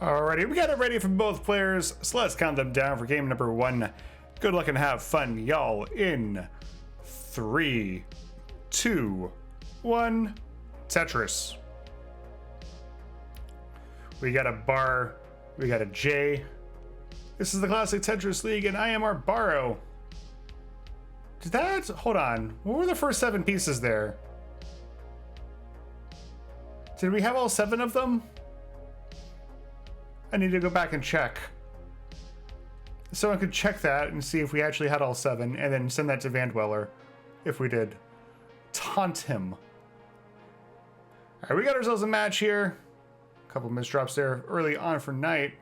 Alrighty, we got it ready for both players, so let's count them down for game number 1. Good luck and have fun, y'all, in 3, 2, 1, Tetris. We got a bar, we got a J. This is the Classic Tetris League, and I am Arbaro. Did that, hold on, what were the first 7 pieces there? Did we have all 7 of them? I need to go back and check. So I could check that and see if we actually had all 7 and then send that to Van Dweller if we did. Taunt him. All right, we got ourselves a match here. A couple misdrops there early on for Knight.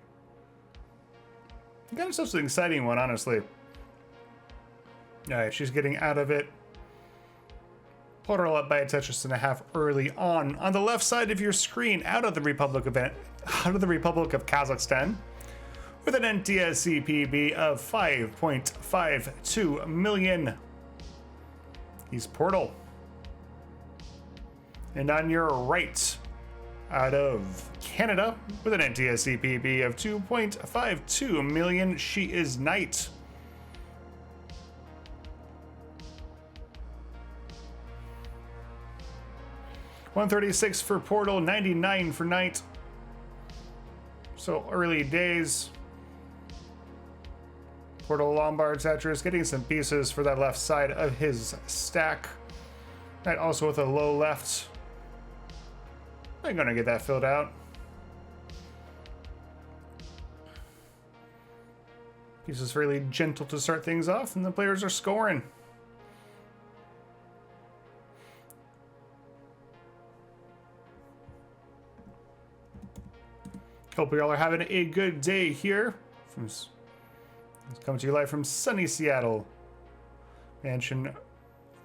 We got ourselves an exciting one, honestly. All right, she's getting out of it. Pulled her up by a Tetris and a half early on. On the left side of your screen, out of the Republic of Kazakhstan, with an NTSC PB of 5.52 million. He's Portal. And on your right, out of Canada, with an NTSC PB of 2.52 million, she is Knight. $136 for Portal, 99 for Knight. So early days. Portal Lombard Tetris getting some pieces for that left side of his stack. Knight also with a low left. I'm gonna get that filled out. Pieces fairly gentle to start things off, and the players are scoring. Hope you all are having a good day here. It's coming to you live from sunny Seattle. Mansion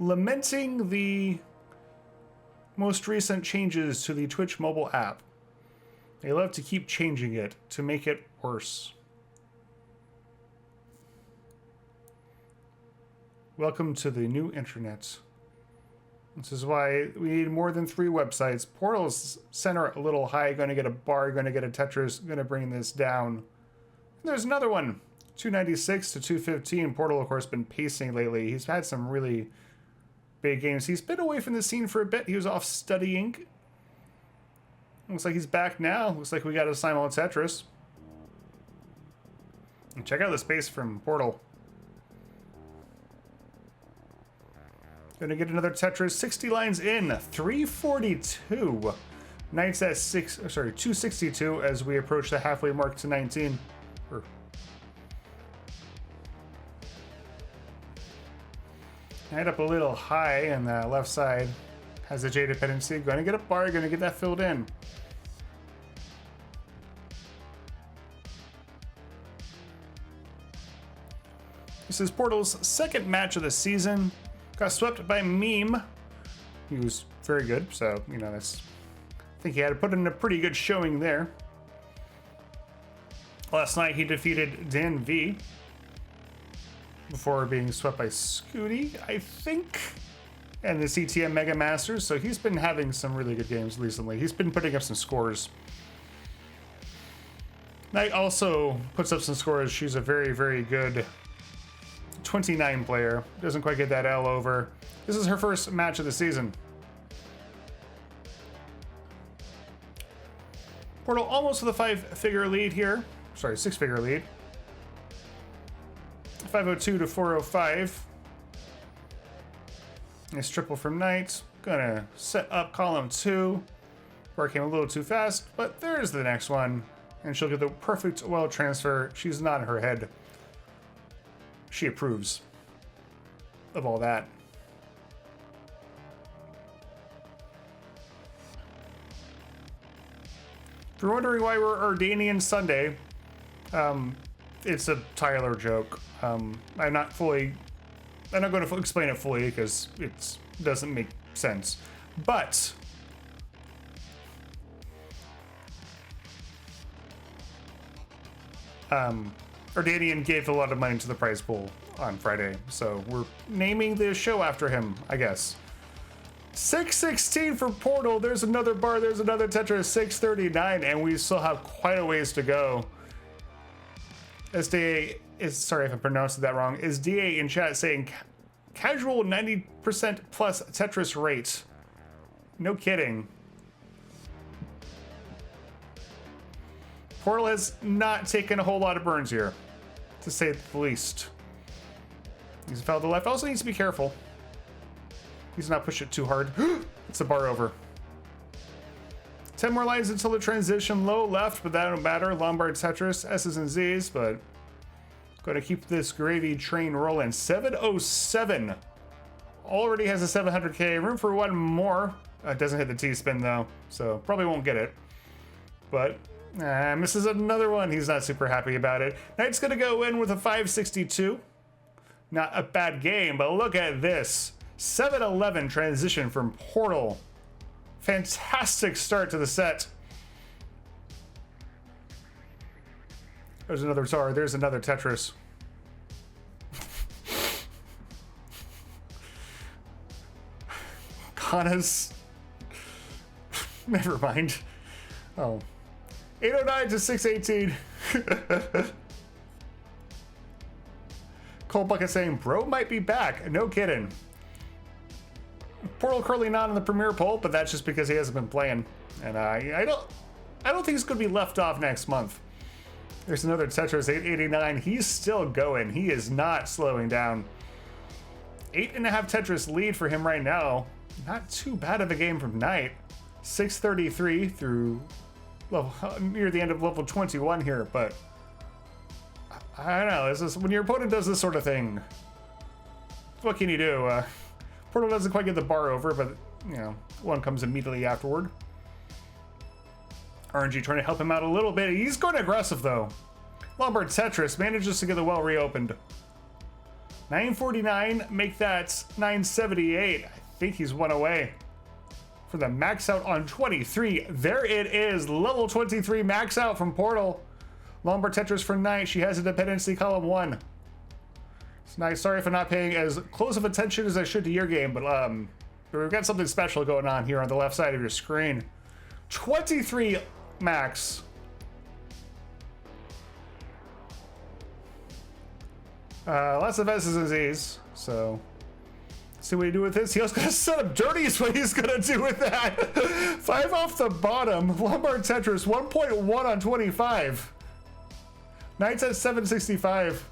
lamenting the most recent changes to the Twitch mobile app. They love to keep changing it to make it worse. Welcome to the new internet. This is why we need more than 3 websites. Portal's center a little high, going to get a bar, going to get a Tetris, going to bring this down. And there's another one, 296 to 215. Portal, of course, been pacing lately. He's had some really big games. He's been away from the scene for a bit. He was off studying. Looks like he's back now. Looks like we got a Simon Tetris. And check out the space from Portal. Gonna get another Tetris. 60 lines in. 342. Knight's at 262 as we approach the halfway mark to 19. Knight up a little high on the left side. Has a J dependency. Gonna get a bar. Gonna get that filled in. This is Portal's second match of the season. Got swept by Meme. He was very good, so, you know, I think he had to put in a pretty good showing there. Last night he defeated Dan V before being swept by Scooty, I think, and the CTM Mega Masters, so he's been having some really good games recently. He's been putting up some scores. Knight also puts up some scores. She's a very, very good 29 player. Doesn't quite get that L over. This is her first match of the season. Portal almost with a 5-figure lead here. Sorry, 6-figure lead. 502 to 405. Nice triple from Knight. Gonna set up column 2. Where it came a little too fast, but there's the next one. And she'll get the perfect well transfer. She's nodding her head. She approves of all that. If you're wondering why we're Ardanian Sunday, it's a Tyler joke. I'm not going to explain it fully because it doesn't make sense. But Ardanian gave a lot of money to the prize pool on Friday, so we're naming the show after him, I guess. 616 for Portal. There's another bar. There's another Tetris. 639, and we still have quite a ways to go. SDA is, sorry if I pronounced that wrong, is DA in chat saying casual 90% plus Tetris rate. No kidding. Portal has not taken a whole lot of burns here, to say the least. He's fouled to the left. Also needs to be careful. He's not push it too hard. It's a bar over. 10 more lines until the transition. Low left, but that don't matter. Lombard Tetris, S's and Z's, but going to keep this gravy train rolling. 707. Already has a 700K. Room for one more. Doesn't hit the T-spin though, so probably won't get it. But misses another one. He's not super happy about it. Knight's going to go in with a 562. Not a bad game, but look at this. 711 transition from Portal. Fantastic start to the set. There's another, sorry, there's another Tetris. Kana's. Never mind. Oh. 809 to 618. Cold Bucket saying, bro might be back. No kidding. Portal currently not in the premier poll, but that's just because he hasn't been playing. And I don't think he's going to be left off next month. There's another Tetris, 889. He's still going. He is not slowing down. 8.5 Tetris lead for him right now. Not too bad of a game from Knight. 633 through level, near the end of level 21 here, but I don't know. This is, when your opponent does this sort of thing, what can you do? Portal doesn't quite get the bar over, but you know, one comes immediately afterward. RNG trying to help him out a little bit. He's going aggressive though. Lombard Tetris manages to get the well reopened. 949, make that 978. I think he's one away for the max out on 23. There it is, level 23 max out from Portal. Lombard Tetris for Knight. She has a dependency column 1. It's nice. Sorry for not paying as close of attention as I should to your game, but we've got something special going on here on the left side of your screen. 23 max. Lots of S's and Z's, so see what you do with this. He also gonna set up dirty is what he's gonna do with that. 5 off the bottom. Lombard Tetris 1.1 on 25. Knight's at 765.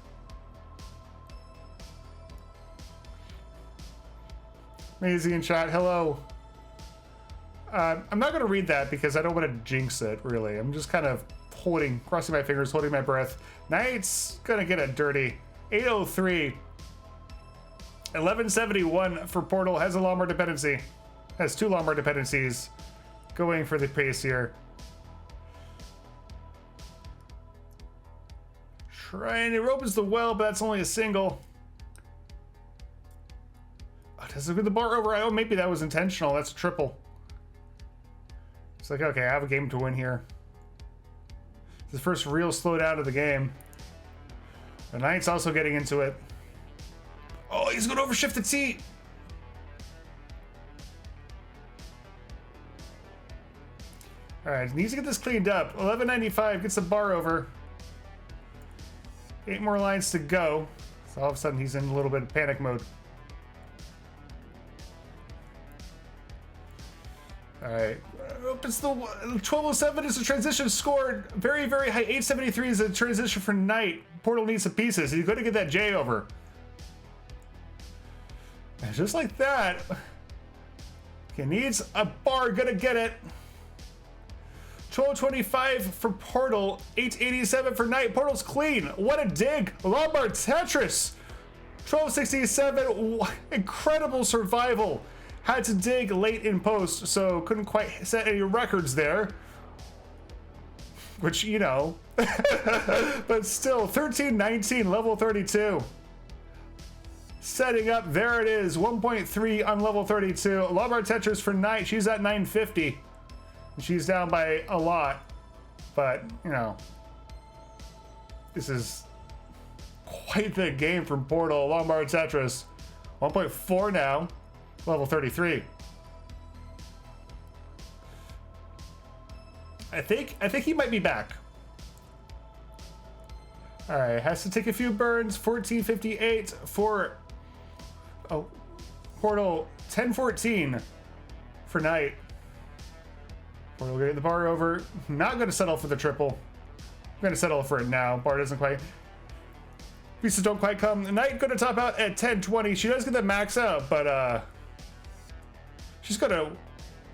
Maisie in chat, hello. I'm not gonna read that because I don't want to jinx it, really. I'm just kind of crossing my fingers, holding my breath. Knight's gonna get a dirty. 803. 1171 for Portal. Has a Lombard dependency. Has 2 Lombard dependencies. Going for the pace here. Trying, it opens the well, but that's only a single. Oh, does it get the bar over? Oh, maybe that was intentional. That's a triple. It's like, okay, I have a game to win here. It's the first real slowdown of the game. The Knight's also getting into it. Oh, he's going to overshift the T. All right, needs to get this cleaned up. 1195 gets the bar over. 8 more lines to go. So all of a sudden he's in a little bit of panic mode. All right, opens the 1207 is a transition score. Very, very high. 873 is a transition for Knight. Portal needs some pieces. He's going to get that J over. And just like that, he needs a bar. Gonna get it. 1225 for Portal. 887 for Knight. Portal's clean. What a dig. Lombard Tetris. 1267. Incredible survival. Had to dig late in post, so couldn't quite set any records there. Which, you know. But still, 1319, level 32. Setting up, there it is, 1.3 on level 32. Lombard Tetris for Knight, she's at 950. She's down by a lot, but, you know, this is quite the game from Portal. Lombard Tetris, 1.4 now, level 33. I think he might be back. All right, has to take a few burns. 1458 for Portal. 1014 for Knight. Portal getting the bar over. Not going to settle for the triple. I'm going to settle for it now. Bar doesn't quite. Pieces don't quite come. Knight going to top out at 1020. She does get the max out, but she's going to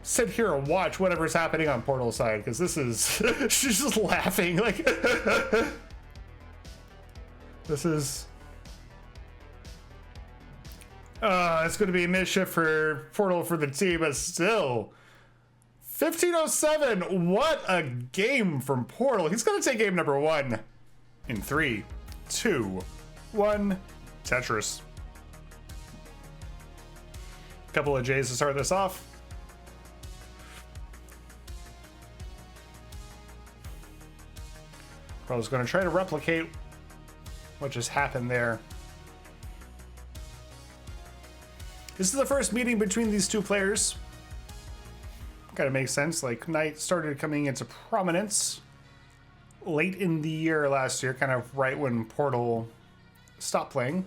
sit here and watch whatever's happening on Portal's side, because this is she's just laughing like this is it's going to be mischief for Portal for the team, but still 1507. What a game from Portal. He's going to take game number 1 in 3, 2, 1. Tetris. Couple of J's to start this off. Portal's going to try to replicate what just happened there. This is the first meeting between these two players. Kind of makes sense. Like, Knight started coming into prominence late in the year last year, kind of right when Portal stopped playing.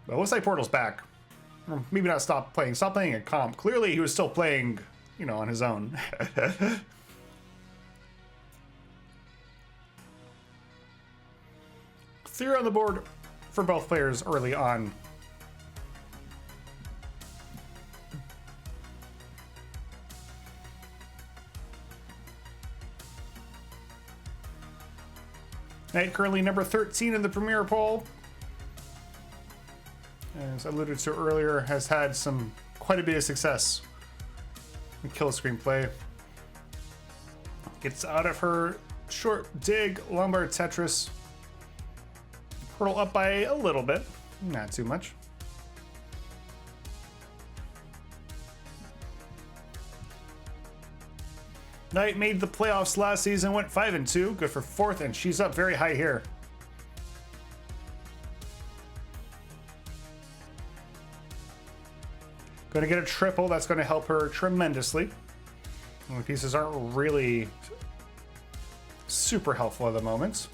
But it looks like Portal's back. Or maybe not stopped playing a comp. Clearly he was still playing, you know, on his own. 3 on the board for both players early on. Knight currently number 13 in the Premier poll. As I alluded to earlier, has had quite a bit of success in kill screen play. Gets out of her short dig, Lombard Tetris. Portal up by a little bit, not too much. Knight made the playoffs last season, went 5-2, good for 4th, and she's up very high here. Going to get a triple, that's going to help her tremendously. And the pieces aren't really super helpful at the moment.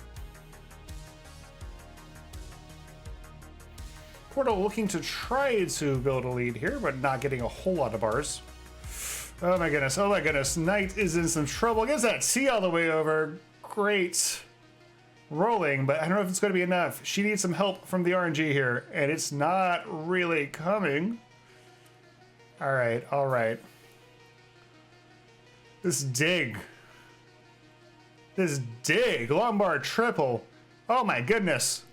Portal looking to try to build a lead here, but not getting a whole lot of bars. Oh my goodness, oh my goodness. Knight is in some trouble. Gets that T all the way over. Great rolling, but I don't know if it's going to be enough. She needs some help from the RNG here, and it's not really coming. All right, all right. This dig. Lombard triple. Oh my goodness.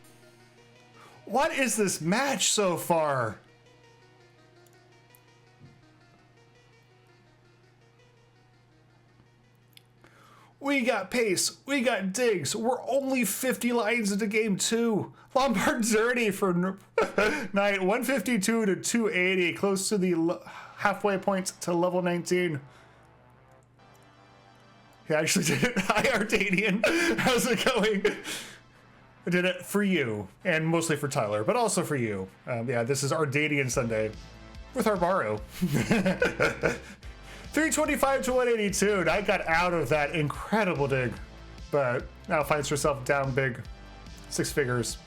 What is this match so far? We got pace, we got digs. We're only 50 lines into game 2. Lombard dirty for Knight, 152 to 280, close to the halfway point to level 19. He actually did it. Hi, Ardanian. How's it going? I did it for you, and mostly for Tyler, but also for you. Yeah, this is Ardanian Sunday with Arbaro. 325 to 182. Knight got out of that incredible dig, but now finds herself down big. 6 figures.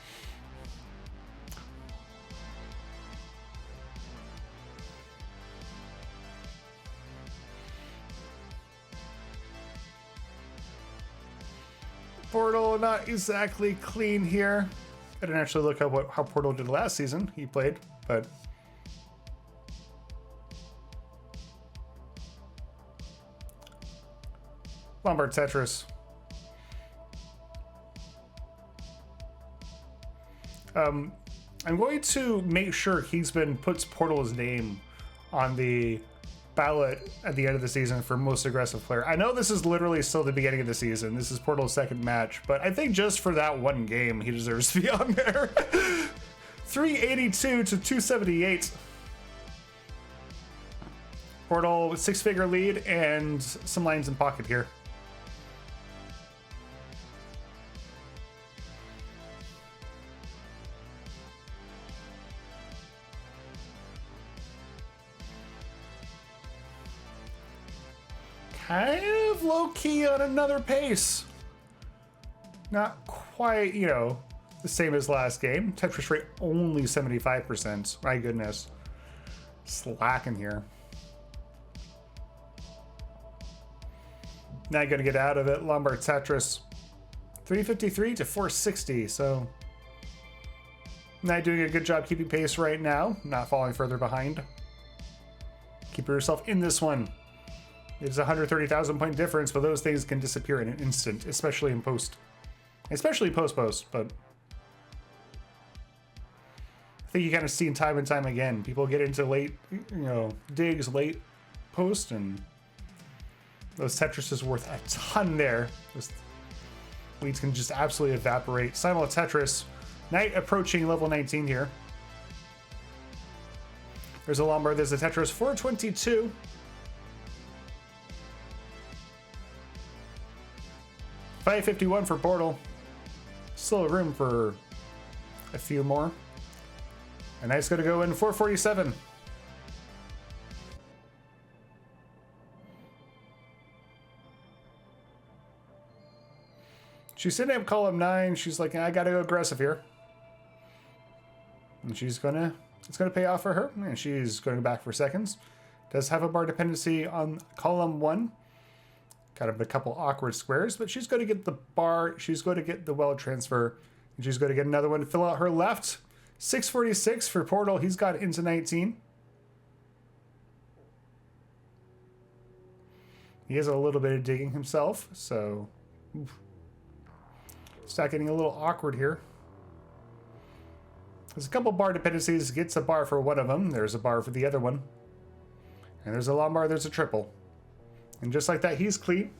Portal not exactly clean here. I didn't actually look up how Portal did last season. He played, but Lombard Tetris. I'm going to make sure Kingsman puts Portal's name on the ballot at the end of the season for most aggressive player. I know this is literally still the beginning of the season. This is Portal's 2nd match, but I think just for that one game, he deserves to be on there. 382 to 278. Portal with 6-figure lead and some lines in pocket here. kind of low-key on another pace. Not quite, you know, the same as last game. Tetris rate only 75%. My goodness. Slacking here. Not gonna get out of it. Lombard Tetris. 353 to 460, so not doing a good job keeping pace right now. Not falling further behind. Keep yourself in this one. It's a 130,000 point difference, but those things can disappear in an instant, especially in post. Especially post-post, but I think you kind of see time and time again. People get into late, you know, digs, late post, and those Tetris is worth a ton there. Those leads can just absolutely evaporate. Simul Tetris. Knight approaching level 19 here. There's a Lombard. There's a Tetris 422. $551 for Portal. Still room for a few more. And Knight's going to go in 447. She's sitting up column 9. She's like, I got to go aggressive here. And it's gonna pay off for her. And she's going back for seconds. Does have a bar dependency on column 1. Kind of a couple awkward squares, but she's going to get the bar. She's going to get the well transfer. And she's going to get another one to fill out her left. 646 for Portal. He's got into 19. He has a little bit of digging himself, so start getting a little awkward here. There's a couple bar dependencies. Gets a bar for one of them. There's a bar for the other one. And there's a Lombard. There's a triple. And just like that, he's clean.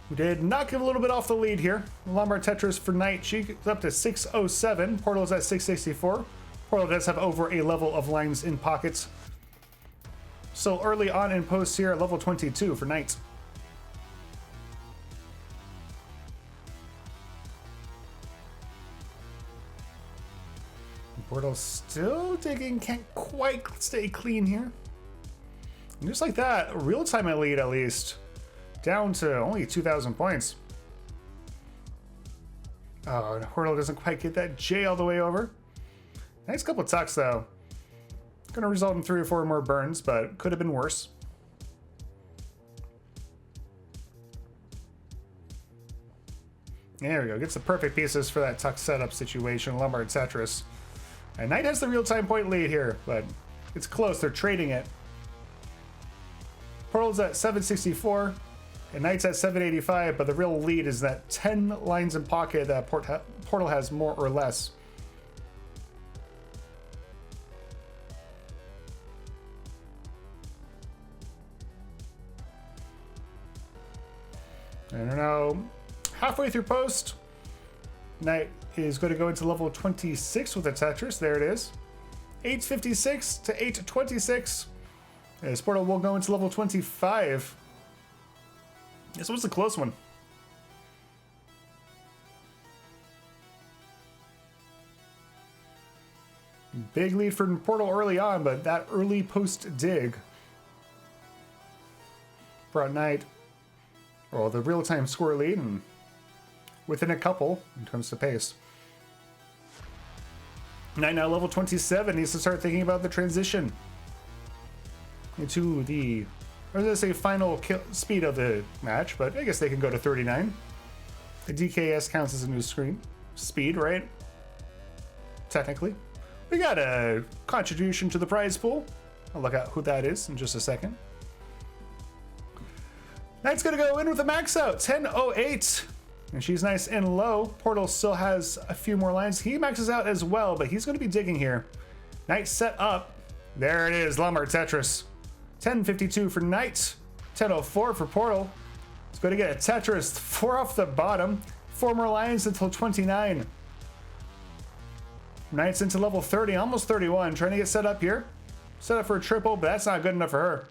We did knock him a little bit off the lead here. Lombard Tetris for Knight. She's up to 607. Portal's at 664. Portal does have over a level of lines in pockets. So early on in posts here, level 22 for Knight. Portal's still digging, can't quite stay clean here. And just like that, real-time lead at least. Down to only 2,000 points. Oh, and Portal doesn't quite get that J all the way over. Nice couple of tucks though. Gonna result in 3 or 4 more burns, but could have been worse. There we go, gets the perfect pieces for that tuck setup situation, Lombard Tetris. And Knight has the real-time point lead here, but it's close, they're trading it. Portal's at 764, and Knight's at 785, but the real lead is that 10 lines in pocket that Portal has more or less. I don't know. Halfway through post, Knight is going to go into level 26 with a Tetris. There it is. 856 to 826. As Portal will go into level 25. This was a close one. Big lead for Portal early on, but that early post dig brought Knight, well, the real-time score lead, and within a couple in terms of pace. Knight now level 27 needs to start thinking about the transition into the, I was going to say final speed of the match, but I guess they can go to 39. The DKS counts as a new screen. Speed, right? Technically. We got a contribution to the prize pool. I'll look at who that is in just a second. Knight's going to go in with a max out, 1008. And she's nice and low. Portal still has a few more lines. He maxes out as well, but he's going to be digging here. Knight set up. There it is, Lombard Tetris. 1052 for Knight. 1004 for Portal. He's going to get a Tetris 4 off the bottom. 4 more lines until 29. Knight's into level 30, almost 31. Trying to get set up here. Set up for a triple, but that's not good enough for her.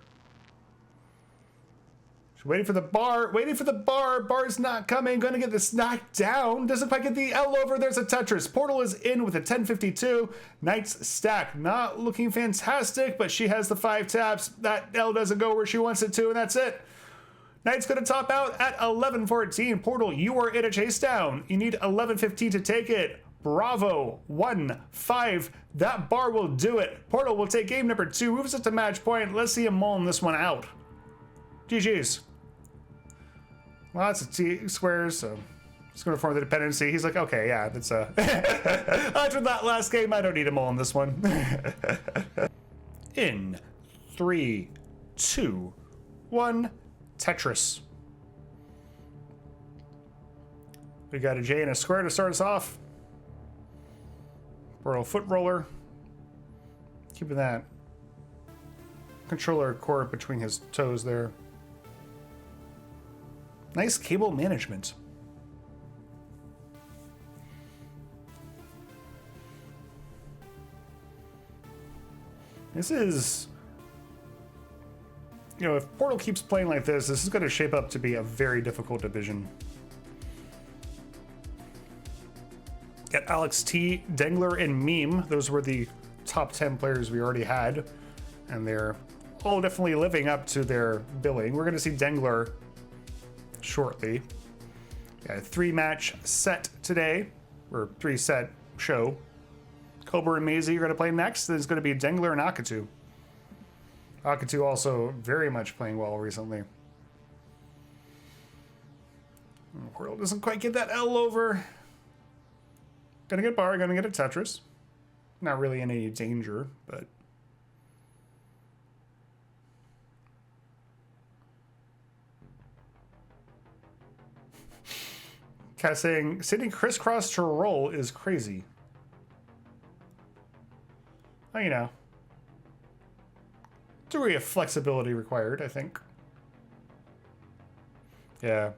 Waiting for the bar, waiting for the bar. Bar's not coming. Gonna get this knocked down. Doesn't quite get the L over. There's a Tetris. Portal is in with a 1052. Knight's stack. Not looking fantastic, but she has the 5 taps. That L doesn't go where she wants it to, and that's it. Knight's gonna top out at 1114. Portal, you are in a chase down. You need 1115 to take it. Bravo, 1-5. That bar will do it. Portal will take game number 2, moves it to match point. Let's see him mulling this one out. GG's. Lots of T squares, so just gonna form the dependency. He's like, okay, yeah, that's after that last game, I don't need a mull in this one. In 3, 2, 1, Tetris. We got a J and a square to start us off. Portal foot roller. Keeping that controller cord between his toes there. Nice cable management. This is, you know, if Portal keeps playing like this is going to shape up to be a very difficult division. Got Alex T, Dengler, and Meme. Those were the top 10 players we already had, and they're all definitely living up to their billing. We're going to see Dengler shortly. Got a 3-match set today, or 3-set show. Cobra and Maisie are going to play next. There's going to be Dengler and Akatu. Akatu also very much playing well recently. Portal doesn't quite get that L over. Gonna get bar, gonna get a Tetris. Not really in any danger, but Cat saying sitting crisscross to roll is crazy. Oh, you know, degree of flexibility required, I think. Yeah.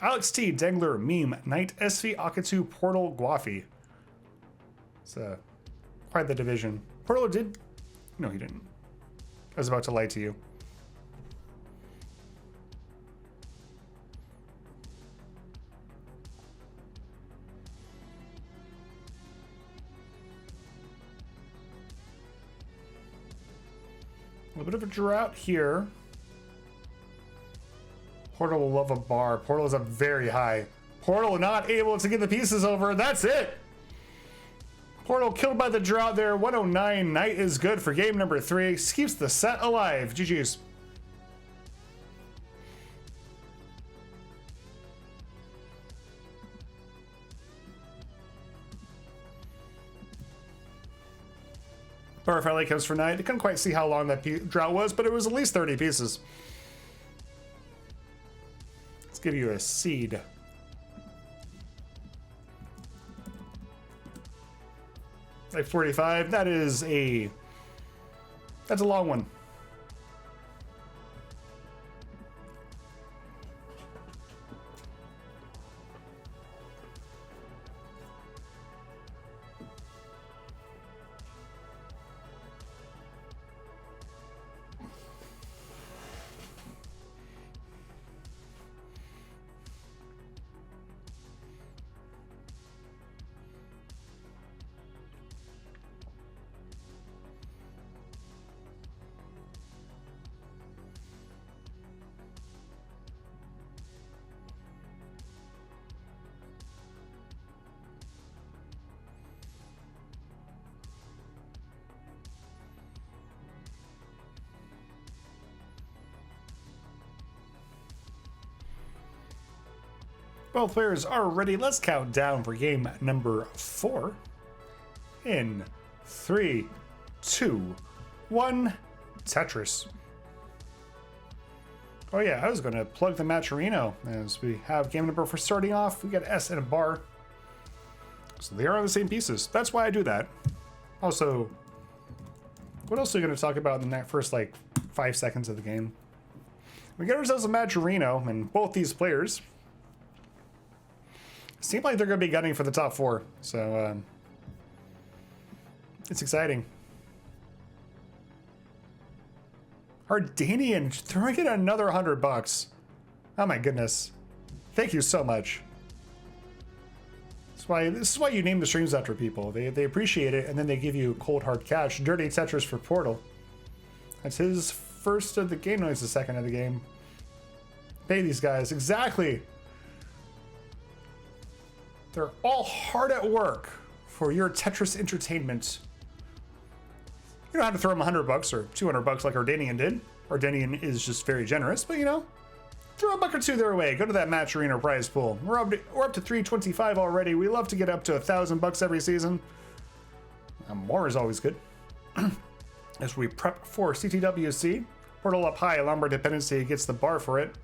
Alex T, Dengler, Meme, Knight, SV, Akatu, Portal, Guafi. It's quite the division. Portal did... No, he didn't. I was about to lie to you. A little bit of a drought here. Portal will love a bar. Portal is up very high. Portal not able to get the pieces over. That's it. Portal killed by the drought there. 109. Knight is good for game number 3. Keeps the set alive. GG's. Bar finally comes for Knight. I couldn't quite see how long that drought was, but it was at least 30 pieces. Let's give you a seed. Like 45. That's a long one. Both players are ready. Let's count down for game number 4. In 3, 2, 1, Tetris. Oh yeah, I was going to plug the Matcherino as we have game number 4 starting off. We got S and a bar. So they are on the same pieces. That's why I do that. Also, what else are we going to talk about in that first, 5 seconds of the game? We get ourselves a Matcherino, and both these players seem like they're going to be gunning for the top 4. So, it's exciting. Hardanian throwing in another $100. Oh my goodness. Thank you so much. This is why you name the streams after people. They appreciate it, and then they give you cold hard cash. Dirty Tetris for Portal. That's his first of the game. No, it's the second of the game. Pay these guys. Exactly. They're all hard at work for your Tetris entertainment. You don't have to throw them $100 or $200 like Ardanian did. Ardanian is just very generous, but you know, throw a buck or two their way. Go to that match arena prize pool. We're up to 325 already. We love to get up to $1,000 every season. More is always good. As we prep for CTWC, Portal up high. Lombard dependency gets the bar for it.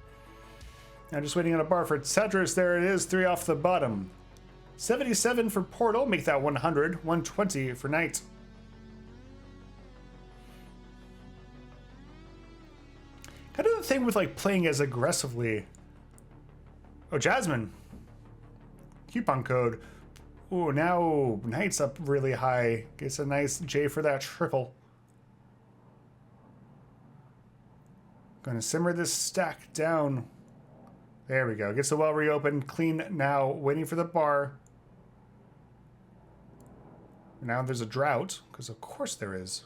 Now just waiting on a bar for Tetris. There it is. 3 off the bottom. 77 for Portal. Make that 100. 120 for Knight. Kind of the thing with like playing as aggressively. Oh, Jasmine. Coupon code. Oh, now Knight's up really high. Gets a nice J for that triple. Gonna simmer this stack down. There we go. Gets the well reopened. Clean now. Waiting for the bar. Now there's a drought, because of course there is.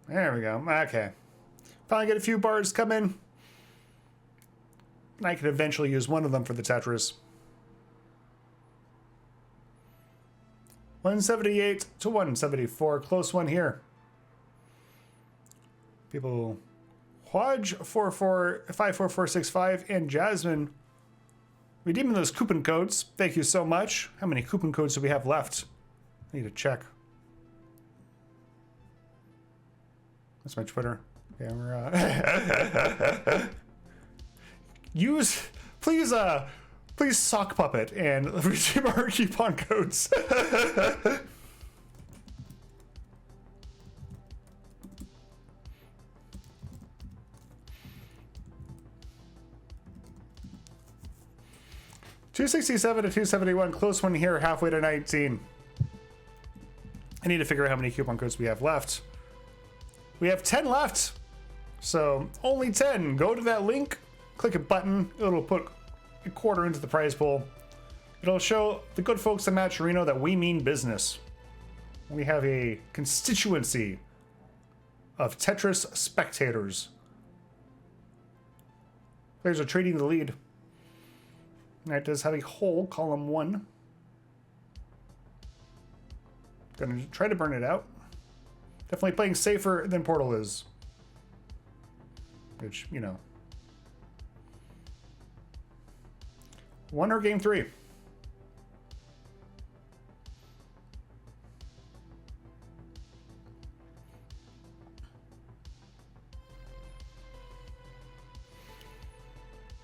There we go. Okay. Finally get a few bars come in. I can eventually use one of them for the Tetris. 178 to 174. Close one here. People... Hodge 54465 and Jasmine redeeming those coupon codes. Thank you so much. How many coupon codes do we have left? I need to check. That's my Twitter. Yeah, we're please sock puppet and redeem our coupon codes. 267 to 271, close one here, halfway to 19. I need to figure out how many coupon codes we have left. We have 10 left, so only 10. Go to that link, click a button, it'll put a quarter into the prize pool. It'll show the good folks at Matcherino that we mean business. We have a constituency of Tetris spectators. Players are trading the lead. Knight does have a hole, column 1. Gonna try to burn it out. Definitely playing safer than Portal is. Which, you know. One or game 3.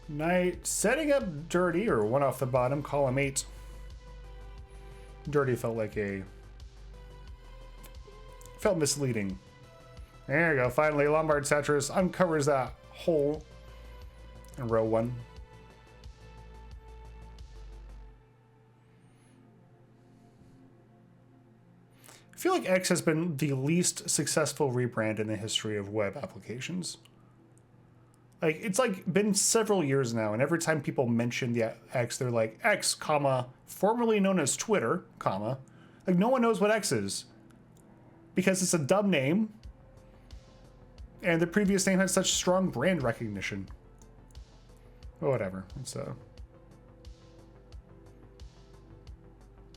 Knight setting up Dirty, or 1 off the bottom, column 8. Dirty felt misleading. There you go, finally Lombard Tetris uncovers that hole in row 1. I feel like X has been the least successful rebrand in the history of web applications. Like, it's like been several years now, and every time people mention the X, they're like, X, comma, formerly known as Twitter, comma. Like, no one knows what X is. Because it's a dumb name, and the previous name had such strong brand recognition. But whatever, it's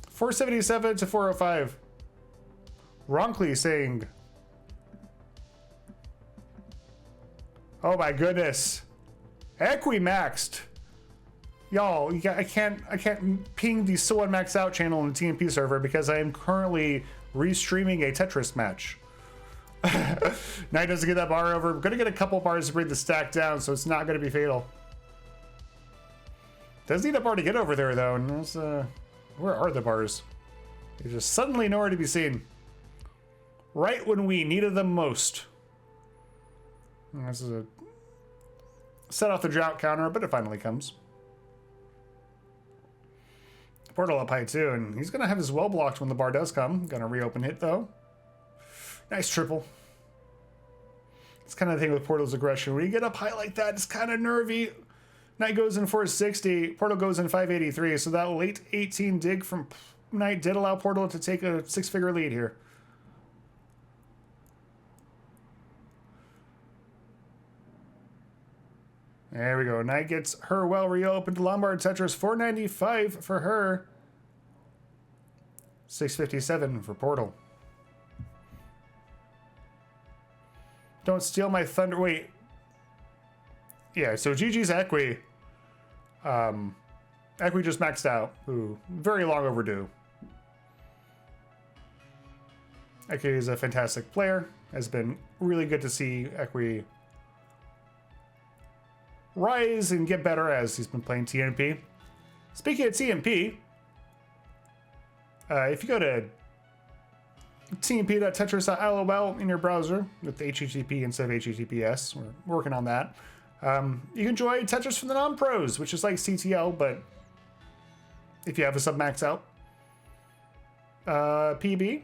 477 to 405. Ronkley saying... Oh my goodness. Equimaxed. Y'all, I can't ping the so unmaxed out channel on the TMP server because I am currently restreaming a Tetris match. Knight doesn't get that bar over. We're gonna get a couple bars to bring the stack down, so it's not gonna be fatal. Does need a bar to get over there though, and there's, where are the bars? They're just suddenly nowhere to be seen. Right when we needed them most. This is a set off the drought counter, but it finally comes. Portal up high too, and he's gonna have his well blocked when the bar does come. Gonna reopen it though. Nice triple. It's kind of the thing with Portal's aggression. When you get up high like that, it's kind of nervy. Knight goes in 460. Portal goes in 583. So that late 18 dig from Knight did allow Portal to take a 6-figure lead here. There we go. Knight gets her well reopened. Lombard Tetris 495 for her. 657 for Portal. Don't steal my thunder. Wait. Yeah, so GG's Equi. Equi just maxed out. Ooh, very long overdue. Equi is a fantastic player. Has been really good to see Equi rise and get better as he's been playing TNP. Speaking of TNP, if you go to tnp.tetris.lol in your browser with HTTP instead of HTTPS, we're working on that. You can enjoy Tetris for the non-pros, which is like CTL, but if you have a sub-max out PB,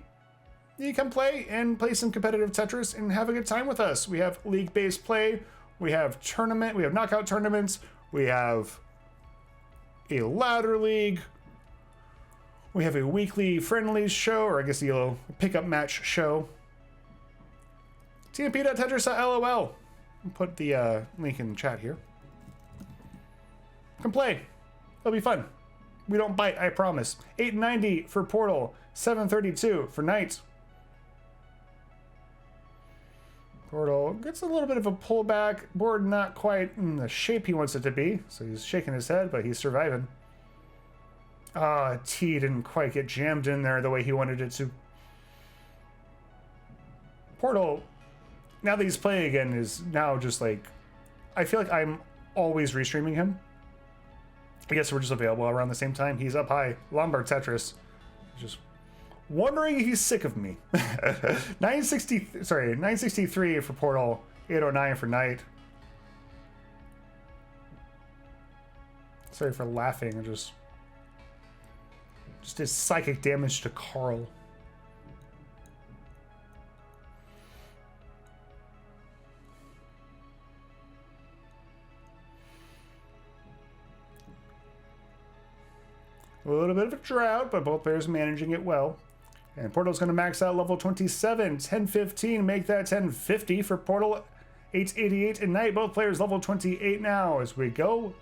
you can play and play some competitive Tetris and have a good time with us. We have league-based play, we have tournament, we have knockout tournaments, we have a ladder league, we have a weekly friendlies show, or I guess a pickup match show. tnp.tetris.lol. Put the link in the chat here. Come play. It'll be fun. We don't bite, I promise. 890 for Portal. 732 for Knight. Portal gets a little bit of a pullback. Board not quite in the shape he wants it to be. So he's shaking his head, but he's surviving. T didn't quite get jammed in there the way he wanted it to. Portal, now that he's playing again, is now just like, I feel like I'm always restreaming him. I guess we're just available around the same time. He's up high. Lombard Tetris. Just wondering if he's sick of me. 963 for Portal. 809 for Knight. Sorry for laughing. I just did psychic damage to Carl. A little bit of a drought, but both players managing it well. And Portal's going to max out level 27, 1015, make that 1050 for Portal, 888 and Knight. Both players level 28 now. As we go,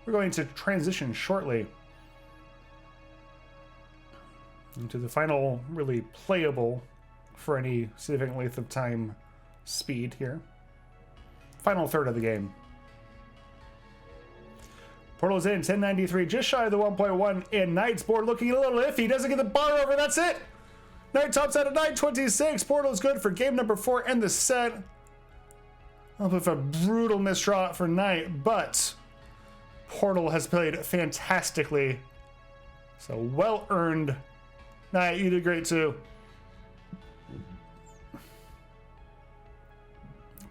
we're going to transition shortly into the final, really playable for any significant length of time speed here. Final third of the game. Portal's in, 1093, just shy of the 1.1, and Knight's board looking a little iffy. Doesn't get the bar over, that's it! Knight tops out at 926. Portal's good for game number 4 and the set. A little bit of a brutal misdraw for Knight, but Portal has played fantastically. So well earned. Knight, you did great too.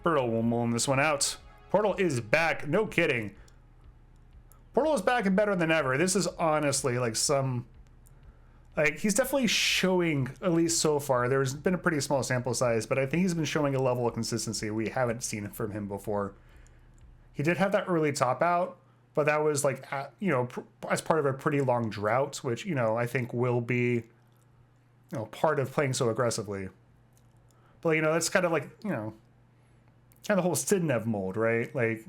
Portal will mull this one out. Portal is back, no kidding. Portal is back and better than ever. This is honestly like he's definitely showing, at least so far. There's been a pretty small sample size, but I think he's been showing a level of consistency we haven't seen from him before. He did have that early top out, but that was like, as part of a pretty long drought, which, I think will be, part of playing so aggressively. But, that's kind of like, kind of the whole Sidnev mold, right? Like,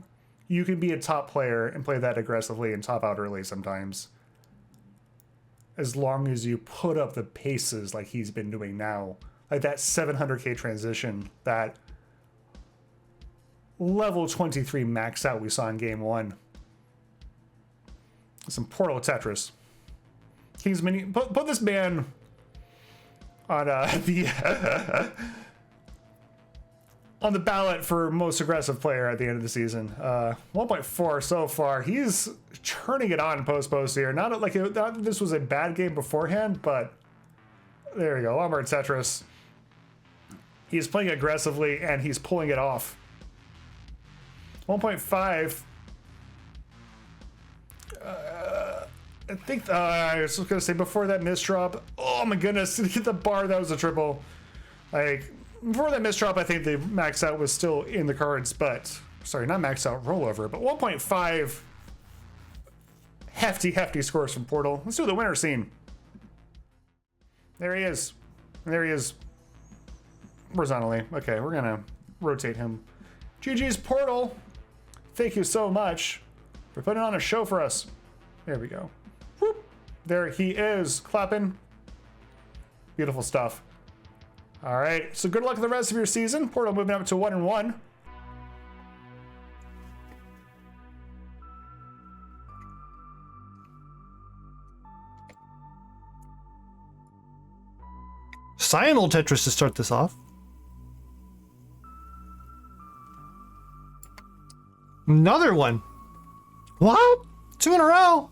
you can be a top player and play that aggressively and top out early sometimes. As long as you put up the paces like he's been doing now. Like that 700k transition, that level 23 max out we saw in game 1. Some Portal Tetris. King's Mini. Put this man on on the ballot for most aggressive player at the end of the season. 1.4 so far. He's turning it on post here. Not that this was a bad game beforehand, but there you go. Lombard Tetris. He's playing aggressively and he's pulling it off. 1.5. I think I was just gonna say before that misdrop. Oh my goodness! To hit the bar, that was a triple. Like, before that misdrop, I think the max out was still in the cards, but sorry, not max out rollover, but 1.5 hefty scores from Portal. Let's do the winner scene. There he is. There he is. Horizontally. Okay, we're gonna rotate him. GG's Portal. Thank you so much for putting on a show for us. There we go. Whoop. There he is, clapping. Beautiful stuff. All right, so good luck with the rest of your season. Portal moving up to 1-1. Cyanol Tetris to start this off. Another one. What? 2 in a row.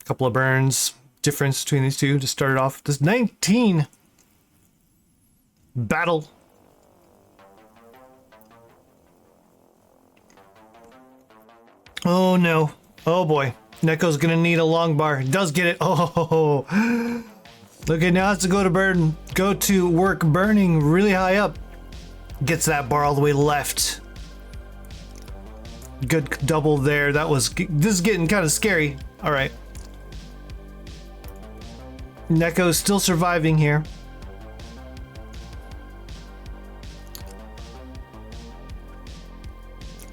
Couple of burns. Difference between these two to start it off. This 19. Battle. Oh no. Oh boy. Neko's gonna need a long bar. He does get it. Oh. Okay, now has to go to work burning really high up. Gets that bar all the way left. Good double there. This is getting kind of scary. All right. Neko's still surviving here.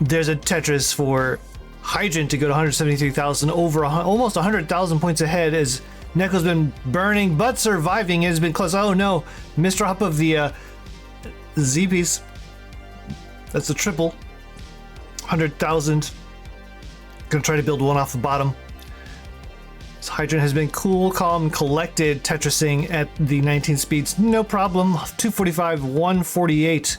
There's a Tetris for Hydrant to go to 173,000, over almost 100,000 points ahead as Neko's been burning but surviving. It has been close. Oh no, misdrop of the Z piece. That's a triple. 100,000. Gonna try to build one off the bottom. So Hydrant has been cool, calm, collected, Tetrising at the 19 speeds. No problem. 245, 148.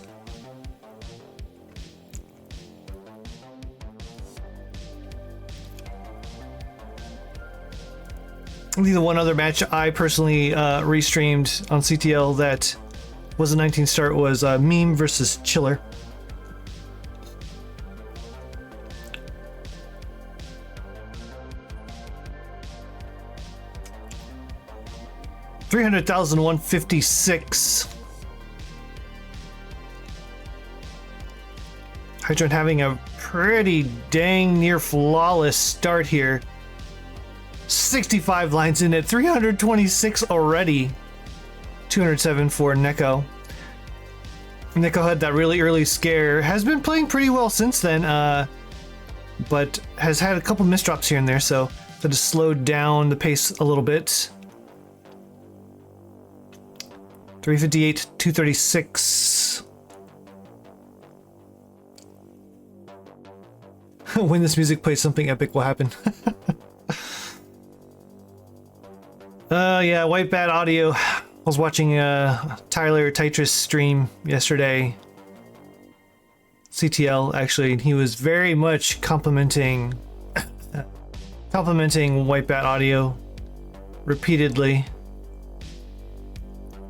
I think the one other match I personally restreamed on CTL that was a 19 start was Meme versus Chiller. $300,156. Hydrant having a pretty dang near flawless start here. 65 lines in at 326 already. 207 for Neko. Neko had that really early scare. Has been playing pretty well since then, but has had a couple misdrops here and there, so that has slowed down the pace a little bit. 358, 236. When this music plays, something epic will happen. Yeah, White Bat Audio. I was watching Tyler Tetris stream yesterday. CTL, actually, and he was very much complimenting White Bat Audio repeatedly.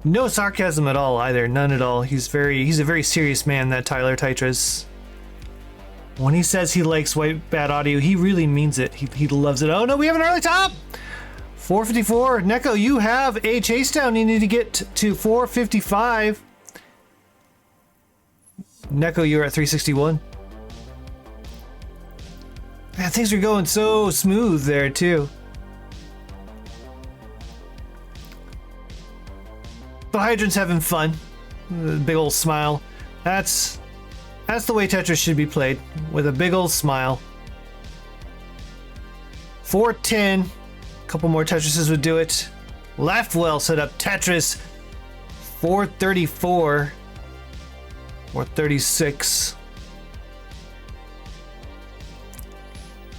No sarcasm at all either, none at all. He's a very serious man, that Tyler Tetris. When he says he likes White Bat Audio, he really means it. He loves it. Oh no, we have an early top! 454. Neko, you have a chase down. You need to get to 455. Neko, you're at 361. Man, things are going so smooth there too. But Hydrant's having fun. Big old smile. That's the way Tetris should be played, with a big old smile. 410. Couple more Tetrises would do it. Laughwell set up Tetris. 434. 436.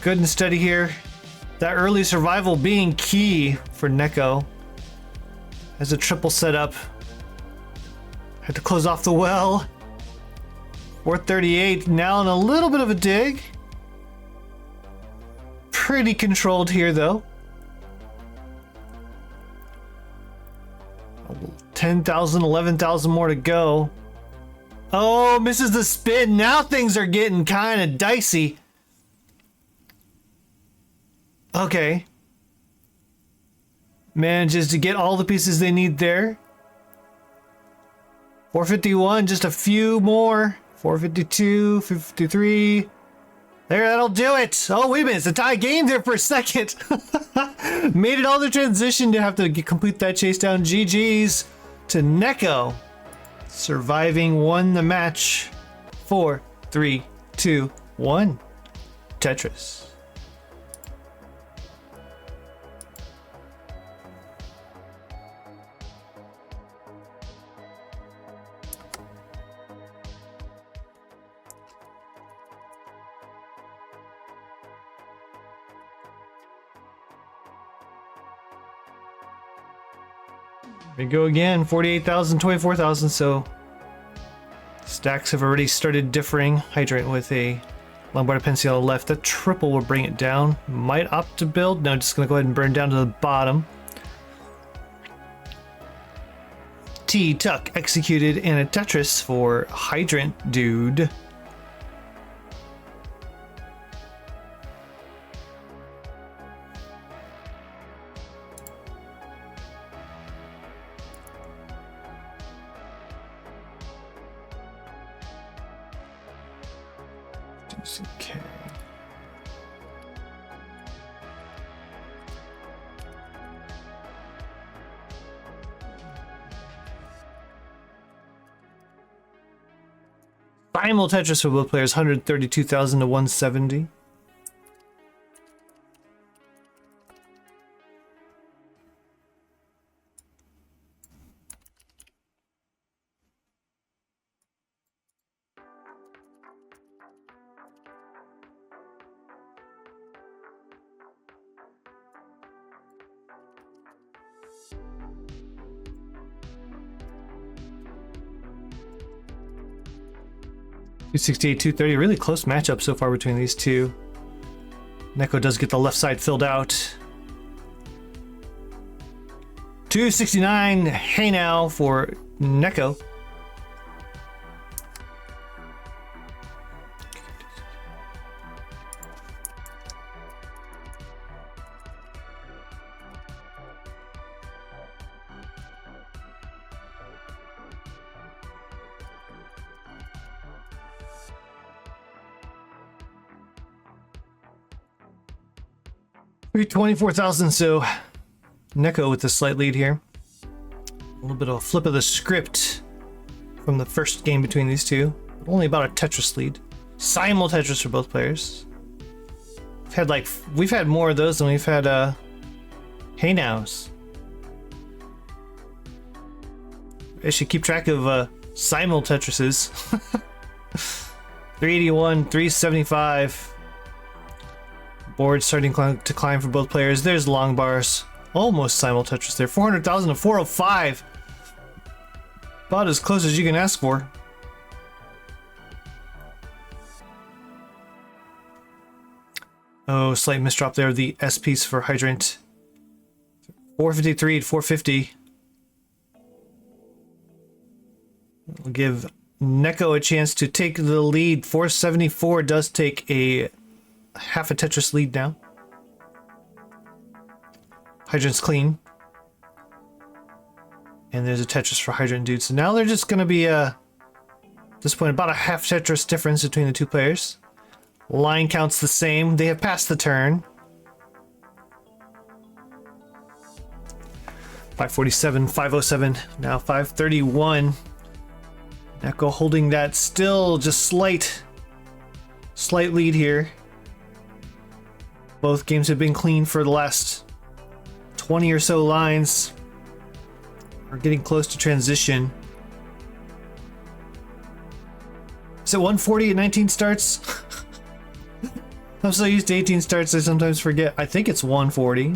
Good and steady here. That early survival being key for Neko. As a triple setup. Had to close off the well. 438. Now in a little bit of a dig. Pretty controlled here though. 10,000, 11,000 more to go. Oh, misses the spin. Now things are getting kind of dicey. Okay. manages to get all the pieces they need there. 451, just a few more. 452, 53. There, that'll do it. Oh, wait a minute. It's a tie game there for a second. Made it all the transition to have to complete that chase down. GG's to Neko. Surviving won the match. 4, 3, 2, 1. Tetris. There we go again, 48,000, 24,000, so stacks have already started differing. Hydrant with a Lombardo Pensiel left. The triple will bring it down. Might opt to build. No, just going to go ahead and burn down to the bottom. T-Tuck executed and a Tetris for Hydrant dude. Okay. Primal Tetris for both players, 132,000 to 170. $268, $230, really close matchup so far between these two. Neko does get the left side filled out. $269, hey now for Neko. We're 24,000, so Neko with the slight lead here. A little bit of a flip of the script from the first game between these two. Only about a Tetris lead. Simul Tetris for both players. We've had more of those than we've had hey nows. I should keep track of Simul Tetrises. 381, 375. Board starting to climb for both players. There's long bars. Almost Simul Tetris there. 400,000 to 405. About as close as you can ask for. Oh, slight misdrop there. The S piece for Hydrant. 453 to 450. We'll give Neko a chance to take the lead. 474 does take a half a Tetris lead now. Hydrant's clean. And there's a Tetris for Hydrant dude. So now they're just going to be, at this point, about a half Tetris difference between the two players. Line counts the same. They have passed the turn. 547, 507, now 531. Neko holding that still just slight lead here. Both games have been clean for the last 20 or so lines. We're getting close to transition. Is it 140 at 19 starts? I'm so used to 18 starts I sometimes forget. I think it's 140.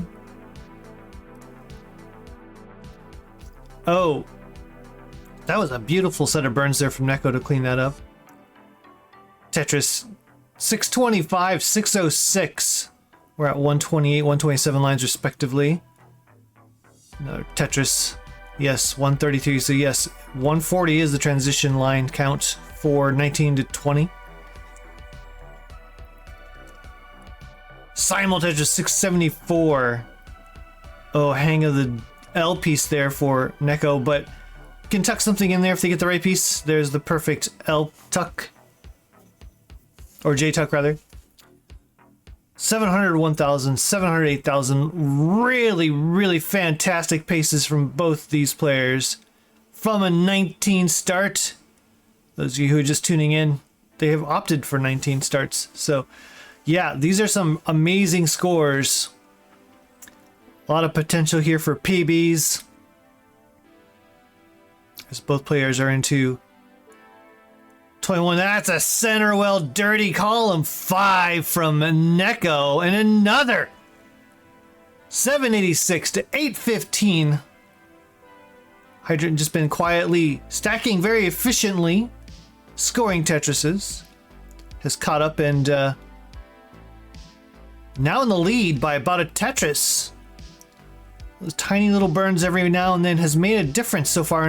Oh, that was a beautiful set of burns there from Neko to clean that up. Tetris 625, 606. We're at 128, 127 lines respectively. Another Tetris. Yes, 133. So yes, 140 is the transition line count for 19 to 20. Simul Tetris 674. hang of the L piece there for Neko, but can tuck something in there if they get the right piece. There's the perfect L tuck. Or J tuck, rather. 700, 1,000, 700, 8,000. Really, really fantastic paces from both these players. From a 19 start. Those of you who are just tuning in, they have opted for 19 starts. So, yeah, these are some amazing scores. A lot of potential here for PBs. As both players are into 21. That's a center well dirty column 5 from Neko, and another 786 to 815. Hydrant just been quietly stacking very efficiently, scoring Tetrises. Has caught up and now in the lead by about a Tetris. Those tiny little burns every now and then has made a difference so far